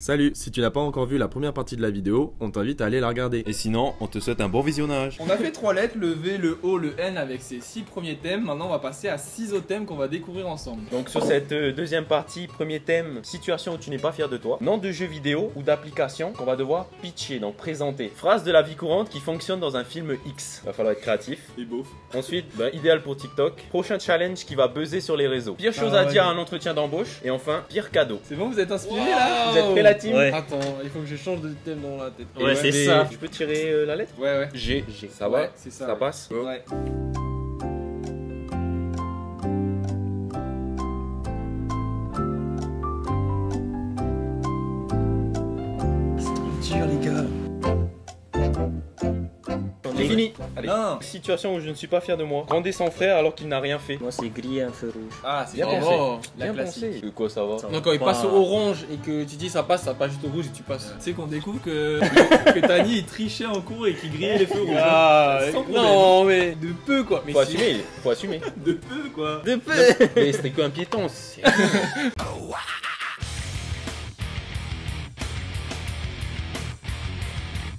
Salut, si tu n'as pas encore vu la première partie de la vidéo, on t'invite à aller la regarder. Et sinon, on te souhaite un bon visionnage. On a fait 3 lettres, le V, le O, le N avec ces 6 premiers thèmes. Maintenant on va passer à 6 autres thèmes qu'on va découvrir ensemble. Donc sur cette deuxième partie, premier thème, situation où tu n'es pas fier de toi. Nom de jeu vidéo ou d'application qu'on va devoir pitcher, donc présenter. Phrase de la vie courante qui fonctionne dans un film X. Va falloir être créatif. Et beauf. Ensuite, idéal pour TikTok. Prochain challenge qui va buzzer sur les réseaux. Pire chose à dire à un entretien d'embauche. Et enfin, pire cadeau. C'est bon, vous êtes inspirés là? Vous êtes prêts la team? Ouais. Attends, il faut que je change de thème dans la tête. Ouais, c'est ça. Tu peux tirer la lettre? Ouais, ouais. G. Ça Ouais, va? c'est ça. Ça ouais. passe? Ouais. Dur les gars. C'est fini. Allez. Non. Situation où je ne suis pas fier de moi. Gronder son frère alors qu'il n'a rien fait. Moi c'est griller un feu rouge. Ah, c'est Bien bien pensé. bon. La Bien classique. pensé. De quoi ça va? Ça Donc quand il pas- passe au orange et que tu dis ça passe juste au rouge et tu passes. Tu sais qu'on découvre que Tani il trichait en cours et qu'il grillait les feux rouges. Ah, Sans problème. non, mais de peu quoi. Mais Faut si- assumer. Faut assumer. De peu quoi. De peu. Mais c'était qu'un piéton. c'est-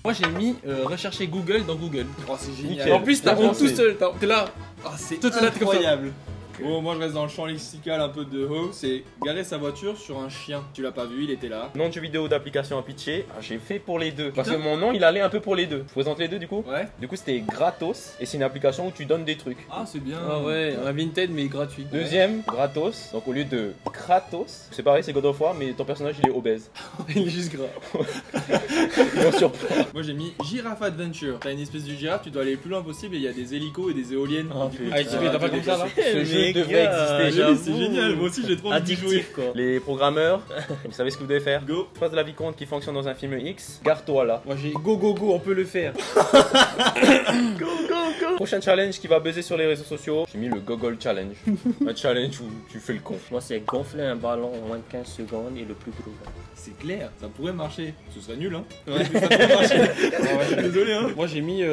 Moi j'ai mis rechercher Google dans Google. Oh, c'est Nickel. génial. En plus, t'as Bien honte pensé. tout seul. T'es là. Ah, c'est Toi, t'es là, t'es comme ça. incroyable. Bon, moi je reste dans le champ lexical un peu de haut. C'est garer sa voiture sur un chien. Tu l'as pas vu, il était là. Nom de jeu vidéo d'application à pitcher. Ah, j'ai fait pour les deux. Parce que mon nom il allait un peu pour les deux. Je présente les deux du coup. Ouais. Du coup c'était gratos. Et c'est une application où tu donnes des trucs. Ah, c'est bien. Ah ouais, un Vinted mais gratuit. Deuxième, gratos. Donc au lieu de Kratos, c'est pareil, c'est God of War, mais ton personnage il est obèse. Il est juste gras. Et on surprend. Moi j'ai mis Giraffe Adventure. T'as une espèce de girafe, tu dois aller le plus loin possible et il y a des hélicos et des éoliennes. Ah, Du coup, putain. Ah, tu fais t'as pas comme ça là? Ce jeu Mais devrait gars, exister. j'avoue. C'est génial, moi aussi j'ai trop envie d'y jouer. Addictif quoi. Les programmeurs, vous savez ce que vous devez faire. Go. Phrase de la vie courante qui fonctionne dans un film X. Gare-toi là. Moi j'ai go go go, on peut le faire. Prochain challenge qui va buzzer sur les réseaux sociaux. J'ai mis le Gogol Challenge. Un challenge où tu fais le con. Moi c'est gonfler un ballon en moins de 15 secondes et le plus gros. C'est clair, ça pourrait marcher. Ce serait nul, hein. Ouais, ça pourrait marcher. Désolé, hein. Moi j'ai mis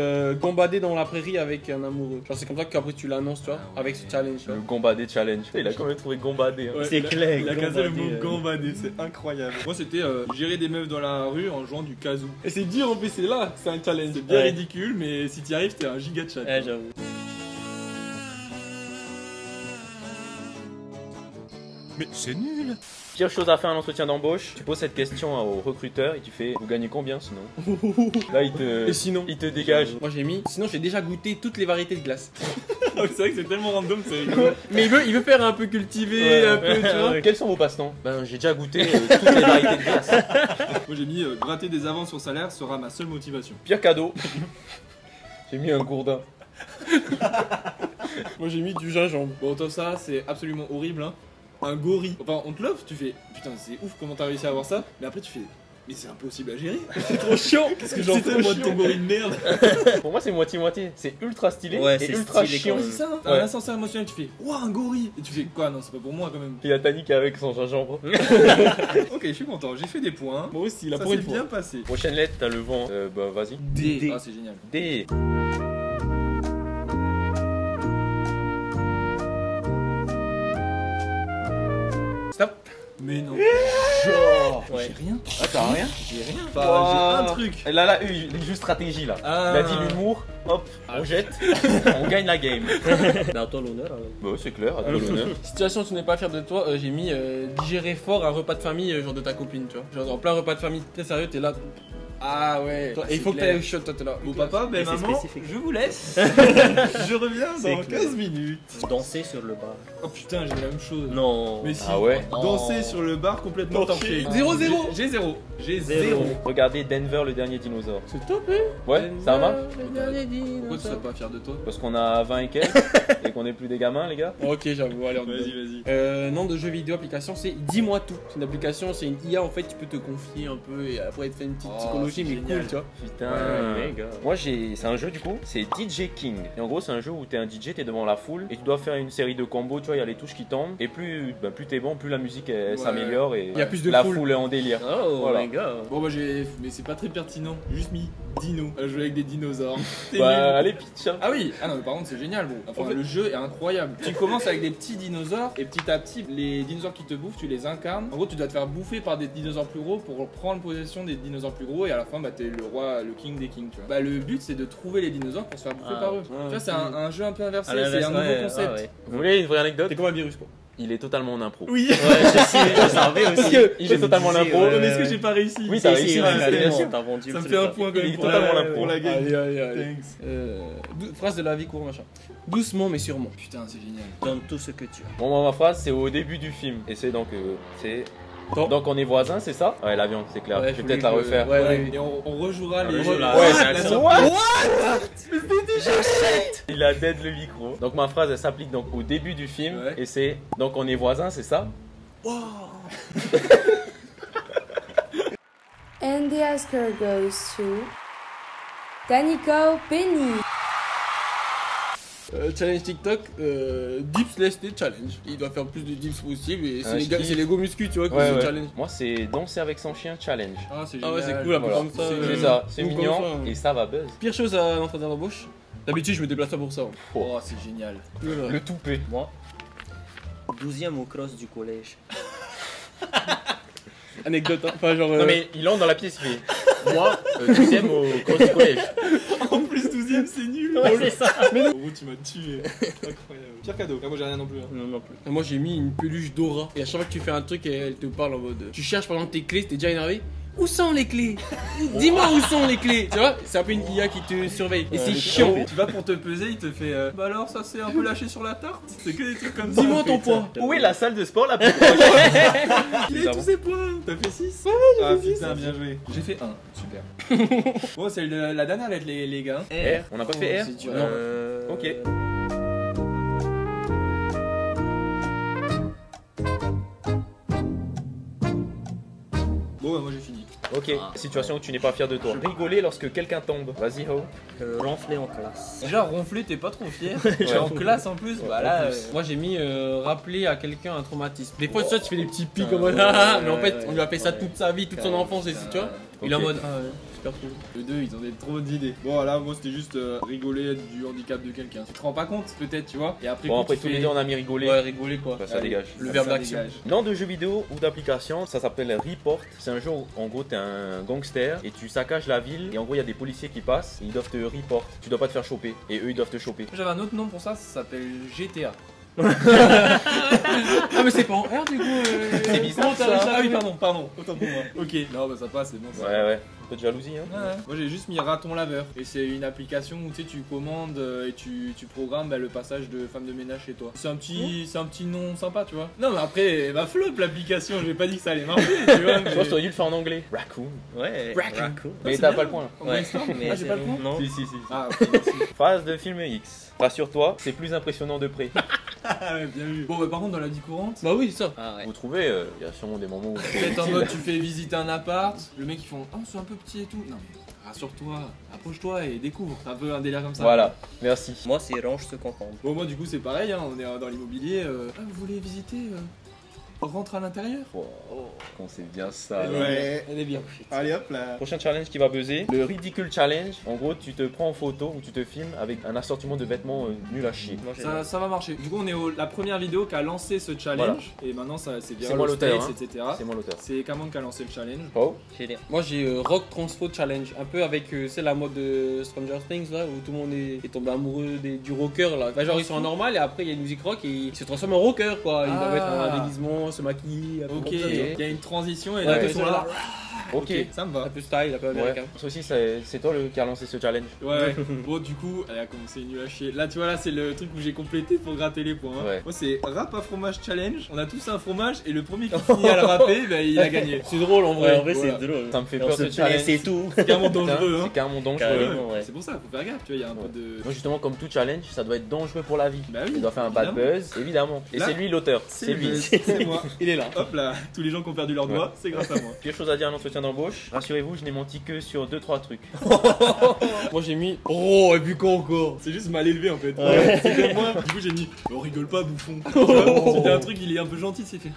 gambader dans la prairie avec un amoureux. Genre c'est comme ça qu'après tu l'annonces, tu vois, Ah ouais. avec ce challenge. tu vois. Le Gombadé Challenge. Il a quand même trouvé Gombadé. Hein. Ouais, C'est clair, Il a cassé le mot gambader, gambader, c'est incroyable. Moi c'était gérer des meufs dans la rue en jouant du kazoo. Et c'est dur en plus, c'est là, c'est un challenge. C'est bien Ouais. ridicule, mais si t'y arrives, t'es un giga chat. Ouais, j'avoue. Mais c'est nul. Pire chose à faire en entretien d'embauche, tu poses cette question au recruteur et tu fais vous gagnez combien sinon? Là Et sinon il te dégage. Moi j'ai mis, sinon j'ai déjà goûté toutes les variétés de glace. c'est vrai que c'est tellement random, c'est rigolo. Mais il veut faire un peu cultivé, Ouais. un peu, tu vois. Quels sont vos passe-temps? Ben j'ai déjà goûté toutes les variétés de glace. Moi j'ai mis gratter des avances sur salaire sera ma seule motivation. Pire cadeau. J'ai mis un gourdin. Moi j'ai mis du gingembre. Bon, toi ça c'est absolument horrible, hein. Un gorille. Enfin, on te l'offre, tu fais putain, c'est ouf comment t'as réussi à avoir ça. Mais après tu fais mais c'est impossible à gérer. C'est trop chiant. Qu'est-ce que j'en C'est fais moi de ton gorille de merde. Pour moi c'est moitié-moitié. C'est ultra stylé Ouais, et c'est ultra stylé chiant. quand C'est ça, hein. T'as Ouais. un ascenseur émotionnel, tu fais ouah un gorille. Et tu fais quoi? Non, c'est pas pour moi quand même. Il y a Tani qui est avec son gingembre. Ok, je suis content, j'ai fait des points. Moi aussi, là Ça pour s'est une fois. bien passé. Prochaine lettre, t'as le vent. Bah vas-y. D. Ah, c'est génial. D. Stop. Mais non. Genre. Ouais. J'ai rien. Ah t'as rien? J'ai rien. Wow. Enfin, j'ai un truc. Là, il joue stratégie là. Ah. Il a dit l'humour, hop, on jette, on gagne la game. Bah, à toi l'honneur. alors. Bah c'est clair, à toi l'honneur. Situation, tu n'es pas fier de toi, j'ai mis digérer fort un repas de famille, genre de ta copine, tu vois. Genre en plein repas de famille, t'es sérieux, t'es là. Ah ouais. Et il faut que t'ailles au shot, toi t'es là. Bon papa, ben Mais c'est maman, spécifique. je vous laisse. Je reviens dans C'est clair. 15 minutes. Danser sur le bar. Oh putain, j'ai la même chose. Non. Mais si. Ah ouais? Danser Oh. sur le bar complètement torché. 0-0. J'ai zéro. J'ai Zéro. zéro. Regardez Denver le dernier dinosaure. C'est top, hein. Ouais, ça va? Pourquoi tu serais pas fier de toi? Parce qu'on a 20 et quelques et qu'on est plus des gamins les gars. Ok, j'avoue, allez, on Vas-y, donne. vas-y. Nom de jeu vidéo application, c'est Dis-moi tout. C'est une application, c'est une IA en fait, tu peux te confier un peu et après te faire une petite psychologie technologie, mais génial. cool, tu vois. Putain. Ouais, méga. Moi, c'est un jeu du coup, c'est DJ King. Et en gros, c'est un jeu où t'es un DJ, t'es devant la foule et tu dois faire une série de combos. Tu vois, il y a les touches qui tombent. Et plus t'es bon, plus la musique elle s'améliore et Il y a plus de la foule. foule est en délire. Oh, Voilà. méga. Bon, bah, mais c'est pas très pertinent. J'ai juste mis dino. À jouer avec des dinosaures. C'est nul. Bah, allez, pitch. Hein. Ah oui, ah non mais par contre c'est génial bon. Enfin, le jeu est incroyable. Tu commences avec des petits dinosaures et petit à petit les dinosaures qui te bouffent tu les incarnes. En gros tu dois te faire bouffer par des dinosaures plus gros pour prendre possession des dinosaures plus gros et à la fin bah t'es le roi, le king des kings tu vois. Bah le but c'est de trouver les dinosaures pour se faire bouffer Ah, par eux. ah, Tu vois c'est un jeu un peu inversé, À c'est l'inverse, un nouveau ouais, concept. ouais. Vous voulez une vraie anecdote? T'es comme un virus, quoi. Il est totalement en impro. Oui. Ouais, je savais aussi. Il est totalement en impro. Ouais, Mais est-ce que j'ai pas réussi? Oui, t'as réussi. Bien Ouais, sûr, t'as vendu Ça le me truc, fait un là. point quand Il même est pour totalement la, l'impro. pour la game. Allez. Thanks. Phrase de la vie courte, machin. Doucement, mais sûrement. Putain c'est génial. Donne tout ce que tu as. Bon, ma phrase, c'est au début du film. Et c'est donc. C'est. Bon. Donc, on est voisins, c'est ça? Ouais, l'avion, c'est clair. Ouais, je vais peut-être la que- refaire. Ouais. Et on rejouera les rejoue la- Ouais, la c'est surprise. Il a dead le micro. Donc, ma phrase, elle s'applique donc au début du film. Ouais. Et c'est. Donc, on est voisins, c'est ça? And the Oscar goes to Danico Penny. Challenge TikTok, dips less day challenge. Il doit faire plus de dips possible et Ah, je kiffe. c'est les go muscu, tu vois, qui Ouais, se ouais. challenge. Moi, c'est danser avec son chien challenge. Ah c'est Ah génial. ouais, c'est cool, un peu Voilà. comme ça. C'est ça, c'est ou mignon comme ça. et ça va buzz. Pire chose à l'entretien d'embauche. D'habitude, je me déplace pas pour ça. Oh c'est génial. Voilà. Le toupet. Moi, 12e au cross du collège. Anecdote, hein. Enfin, genre. Non, mais il entre dans la pièce, il fait. Moi, 12ème au cross du collège. En plus 12ème c'est nul. Ouais, c'est ça. Gros tu m'as tué. Incroyable. Pire cadeau. Moi j'ai rien non plus. hein. Non, non plus. Moi, j'ai mis une peluche Dora. Et à chaque fois que tu fais un truc, elle te parle en mode. Tu cherches par exemple tes clés, t'es déjà énervé. Où sont les clés? Dis-moi où sont les clés. Tu vois, c'est un peu une IA qui te surveille. Et c'est chiant. Tu vas pour te peser, il te fait bah alors ça s'est un peu lâché sur la tarte. C'est que des trucs comme ça. Dis-moi ton poids. Où est la salle de sport la plus Il a tous ses points. T'as fait 6? Ah putain bien joué. J'ai fait 1. Super. Bon c'est la dernière lettre les gars. R. On n'a pas fait R? c'est dur. Ok. Bon bah moi j'ai fini. Ok, situation où tu n'es pas fier de toi. Rigoler lorsque quelqu'un tombe. Vas-y, Ho. Ronfler en classe. Déjà ronfler t'es pas trop fier. En classe en plus. Bah là. Moi j'ai mis rappeler à quelqu'un un traumatisme. Des fois tu vois, tu fais des petits pics Putain, en mode ouais, ah, mais en ouais, fait ouais, on lui a fait ça ouais. toute sa vie, toute son enfance et si tu vois. Il est en Ok. mode ah ouais, super cool. Les deux ils ont des trop d'idées. Bon là moi c'était juste rigoler du handicap de quelqu'un. Tu te rends pas compte peut-être tu vois. Et après, Bon, coup, après tu tous les fais- deux, on a mis rigoler. Ouais, rigoler quoi. Bah, ça Allez, dégage. Le ça, verbe ça d'action. dégage. Nom de jeu vidéo ou d'application, ça s'appelle Report. C'est un jeu où en gros t'es un gangster et tu saccages la ville et en gros il y a des policiers qui passent et ils doivent te report. Tu dois pas te faire choper et eux ils doivent te choper. J'avais un autre nom pour ça s'appelle GTA. Ah mais c'est pas en R du coup. C'est bizarre, Comment t'as ça. réussi à Ah oui pardon, autant pour moi. Ok, non bah ça passe, c'est bon ça. Ouais, un peu de jalousie hein. Ouais. Moi j'ai juste mis raton laveur et c'est une application où tu sais tu commandes et tu programmes le passage de femme de ménage chez toi. C'est un petit nom sympa tu vois. Non mais après elle va flop l'application, j'ai pas dit que ça allait marcher tu vois. Je pense que t'aurais dû le faire en anglais. Raccoon. Ouais, Raccoon. Mais c'est t'as bien. pas le point là. Ouais, mais Ah, j'ai pas le point Non. Si. Ah ok, merci. Phrase de film X. Rassure-toi, c'est plus impressionnant de près. Ah ouais, bien vu. Bon bah par contre dans la vie courante, Bah oui, c'est ça. Ah ouais. Vous trouvez, il y a sûrement des moments où c'est peut-être en utile. mode tu fais visiter un appart, le mec ils font oh c'est un peu petit et tout. Non mais rassure-toi, approche-toi et découvre. C'est un peu un délire comme ça. Voilà, merci. Moi, c'est range ce concombre. Bon moi du coup c'est pareil, hein, on est dans l'immobilier. Ah vous voulez visiter rentre à l'intérieur. On sait bien ça. Ouais. Elle est bien. Allez hop là. Prochain challenge qui va buzzer, le ridicule challenge. En gros, tu te prends en photo ou tu te filmes avec un assortiment de vêtements nul à chier. Moi, j'ai Ça va marcher. Du coup, on est la première vidéo qui a lancé ce challenge. Et maintenant, ça c'est viral moi aux l'auteur, States, hein. etc. C'est moi l'auteur. C'est Cameron qui a lancé le challenge. Oh, rien. Moi j'ai Rock Transfo Challenge, un peu avec c'est la mode de Stranger Things là où tout le monde est tombé amoureux du rocker là. Bah, genre ils sont en normal et après il y a une musique rock et ils se transforment en rocker quoi. Ils doivent mettre un déguisement, se maquiller, un peu Ok, comme ça, tu vois. il y a une transition et Ouais, là, ils c'est sont ça. là. ok. Ça me va. Un peu style, un peu américain. Ouais. Ça aussi, c'est toi qui a lancé ce challenge. Ouais. Bon, du coup, elle a commencé nul à chier. Là, tu vois, là, c'est le truc où j'ai complété pour gratter les points. hein. Ouais. Moi, c'est rap à fromage challenge. On a tous un fromage et le premier qui finit à le rapper, bah, il a gagné. C'est drôle en Ouais, vrai. en vrai, voilà. c'est drôle. Ça me fait On peur se ce challenge. c'est tout. C'est carrément Putain, dangereux, hein. C'est carrément dangereux. Carrément, ouais. C'est pour ça, faut faire gaffe, tu vois, il y a un peu de. Moi, justement, comme tout challenge, ça doit être dangereux pour la vie. Bah oui. Il doit faire un bad évidemment. buzz, évidemment. Et Là, c'est lui l'auteur. C'est lui. C'est moi. Il est là. Hop là, tous les gens qui ont perdu leurs doigts, c'est grâce à moi. Quelque chose à dire à notre entretien d'embauche. Rassurez-vous, je n'ai menti que sur 2-3 trucs. Moi j'ai mis. Oh, et puis quoi encore? C'est juste mal élevé en fait. Ouais. C'est comme moi. Du coup, j'ai mis on rigole pas, bouffon. Tu vois, c'était un truc, il est un peu gentil, c'est fait.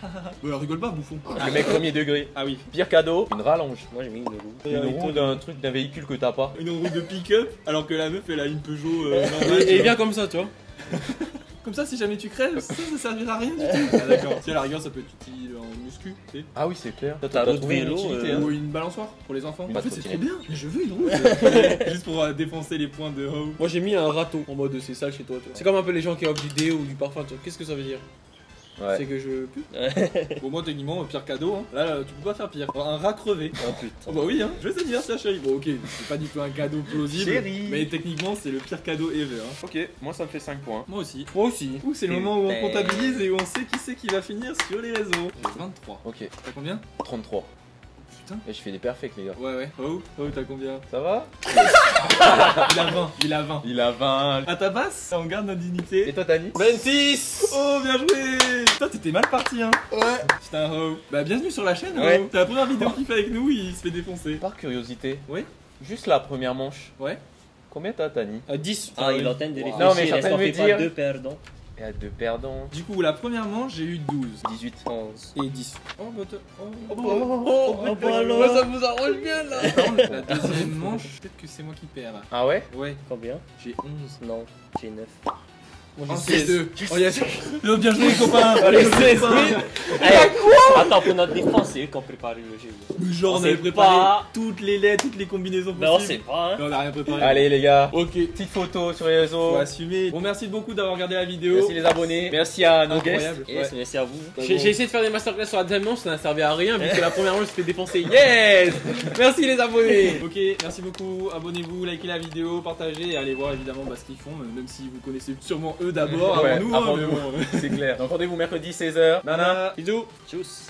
Ouais, rigole pas, bouffon. Le mec premier degré. Ah oui. Pire cadeau, une rallonge. Moi j'ai mis une roue. Une roue d'un truc, d'un véhicule que t'as pas. Une roue de pick-up, alors que la meuf elle a une Peugeot normale. Et il vient comme ça, tu vois. Comme ça, si jamais tu crèves, ça servira à rien du tout. Ah d'accord. Si à la rigueur, ça peut être utile en muscu, tu sais. Ah oui, c'est clair. Toi, t'as roue de trouvé une vélo, utilité, hein. Ou une balançoire pour les enfants. Une En fait, c'est trop trottinette. bien. Mais je veux une roue. Juste pour défoncer les points de haut. Moi j'ai mis un râteau en mode c'est sale chez toi, tu vois. C'est comme un peu les gens qui offrent du déo ou du parfum, tu vois. Qu'est-ce que ça veut dire? Ouais. C'est que je pue. Bon, moi, techniquement, pire cadeau. Hein. Là, tu peux pas faire pire. Un rat crevé. Oh Oh putain. bah oui, hein. Joyeux anniversaire, chérie. Bon, ok, c'est pas du tout un cadeau plausible. Chérie. Mais techniquement, c'est le pire cadeau ever. Hein. Ok, moi ça me fait 5 points. Moi aussi. Moi aussi. Ouh, c'est le Putain. moment où on comptabilise et où on sait qui c'est qui va finir sur les réseaux. J'ai 23. Ok, T'as combien? 33. Putain. Et je fais des perfects, les gars. Ouais, ouais. Oh, t'as combien? Ça va? Il a 20. Il a 20. Il a 20. À ta basse, on garde notre dignité. Et toi, Tani? 26. Oh, bien joué! Toi, t'étais mal parti, hein? Ouais. Putain, Ho. Bah, bienvenue sur la chaîne, Ho. Ouais. C'est la première vidéo qu'il fait avec nous, il se fait défoncer. Par curiosité. Oui. Juste la première manche. Ouais. Combien t'as, Tani? À 10. Ah, il est en train de réfléchir. Non, mais je suis en est-ce train de qu'on me fait pas dire- deux perdants? Et à 2 perdants. Du coup, la première manche, j'ai eu 12. 18. 11. Et 10. Oh, bah, bah alors. ça vous arrange bien là. La deuxième manche, peut-être que c'est moi qui perds. Ah ouais? Ouais, Combien? j'ai 11. Non, j'ai 9. Moi Oh, j'ai 16. 2. Oh, yes. Bien joué, copain. Allez, Bien joué, 16, copain. Attends, pour notre défense, c'est eux qui ont préparé le jeu. Mais genre, On on avait sait préparé pas. toutes les lettres, toutes les combinaisons possibles. Non, c'est pas, hein. Mais on a rien préparé. Allez, les gars. Ok. Petite photo sur les réseaux. Faut assumer. Bon, merci beaucoup d'avoir regardé la vidéo. Merci les abonnés. Merci à nos guests. Incroyable. Yes, merci à vous. J'ai essayé de faire des masterclass sur la deuxième manche, ça n'a servi à rien vu que la première manche se fait défoncer. Yes. Merci les abonnés. Ok, merci beaucoup. Abonnez-vous, likez la vidéo, partagez et allez voir évidemment ce qu'ils font, même si vous connaissez sûrement eux d'abord Ouais, avant nous. avant mais nous. bon. C'est clair. Donc rendez-vous mercredi 16h. Nana. Bisous. Tchuss.